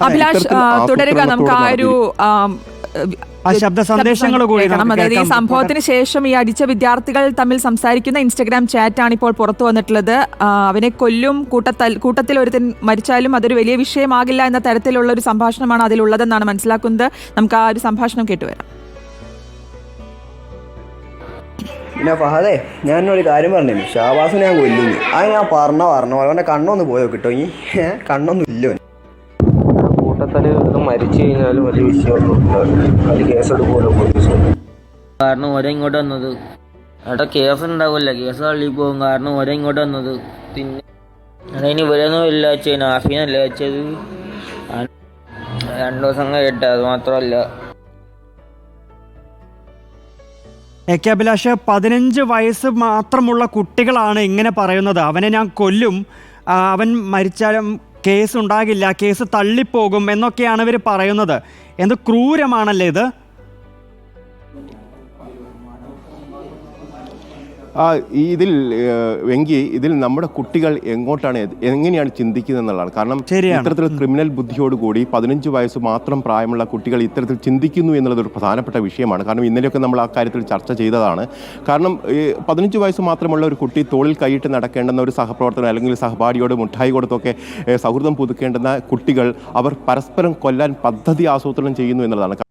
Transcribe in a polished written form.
അഭിലാഷ് തുടരുക. നമുക്ക് ആ ഒരു ശബ്ദ സന്ദേശങ്ങൾ കൂടി അതായത് ഈ സംഭവത്തിന് ശേഷം ഈ അടിച്ച വിദ്യാർത്ഥികൾ തമ്മിൽ സംസാരിക്കുന്ന ഇൻസ്റ്റഗ്രാം ചാറ്റാണ് ഇപ്പോൾ പുറത്തു വന്നിട്ടുള്ളത്. അവനെ കൊല്ലും, കൂട്ടത്തിൽ ഒരുത്തൻ മരിച്ചാലും അതൊരു വലിയ വിഷയമാകില്ല എന്ന തരത്തിലുള്ള ഒരു സംഭാഷണമാണ് അതിലുള്ളതെന്നാണ് മനസ്സിലാക്കുന്നത്. നമുക്ക് ആ ഒരു സംഭാഷണം കേട്ടുവരാം. പിന്നെ ഫഹദേ, ഞാനൊരു കാര്യം പറഞ്ഞു, ഷാബാസിനെ ഞാൻ കൊല്ലുന്നു. അത് ഞാൻ പറഞ്ഞു അവൻ്റെ കണ്ണൊന്ന് പോയോ കിട്ടോ? ഈ കണ്ണൊന്നും ഇല്ലോ. കൂട്ടത്തിൽ ഇത് മരിച്ചു കഴിഞ്ഞാലും വലിയ വിഷയമൊന്നും അത് കേസെടുക്കുമല്ലോ പോലീസ്. കാരണം ഓരോ ഇങ്ങോട്ട് വന്നത് അവിടെ കേസ് ഉണ്ടാവില്ല, കേസ് തള്ളി പോകും. കാരണം ഓരോ ഇങ്ങോട്ട് വന്നത്. പിന്നെ അതിന് ഇവരൊന്നും ഇല്ല വെച്ചാൽ നാഫീനല്ല വെച്ചത്. 2 ദിവസം കേട്ട അത് മാത്രമല്ല. അഭിലാഷ്, 15 വയസ്സ് മാത്രമുള്ള കുട്ടികളാണ് ഇങ്ങനെ പറയുന്നത്. അവനെ ഞാൻ കൊല്ലും, അവൻ മരിച്ചാലും കേസ് ഉണ്ടാകില്ല, കേസ് തള്ളിപ്പോകും എന്നൊക്കെയാണ് ഇവർ പറയുന്നത്. എന്ത് ക്രൂരമാണല്ലേ ഇത്? ഇതിൽ ഇതിൽ നമ്മുടെ കുട്ടികൾ എങ്ങനെയാണ് ചിന്തിക്കുന്നത് എന്നുള്ളതാണ്. കാരണം ഇത്തരത്തിൽ ക്രിമിനൽ ബുദ്ധിയോടുകൂടി 15 വയസ്സ് മാത്രം പ്രായമുള്ള കുട്ടികൾ ഇത്തരത്തിൽ ചിന്തിക്കുന്നു എന്നുള്ളത് ഒരു പ്രധാനപ്പെട്ട വിഷയമാണ്. കാരണം ഇന്നലെയൊക്കെ നമ്മൾ ആ കാര്യത്തിൽ ചർച്ച ചെയ്തതാണ്. കാരണം 15 വയസ്സ് മാത്രമുള്ള ഒരു കുട്ടി തോളിൽ കൈയിട്ട് നടക്കേണ്ടുന്ന ഒരു സഹപ്രവർത്തനം അല്ലെങ്കിൽ സഹപാഠിയോട് മുട്ടായി കൊടുത്തൊക്കെ സൗഹൃദം പുതുക്കേണ്ടുന്ന കുട്ടികൾ അവർ പരസ്പരം കൊല്ലാൻ പദ്ധതി ആസൂത്രണം ചെയ്യുന്നു എന്നുള്ളതാണ്.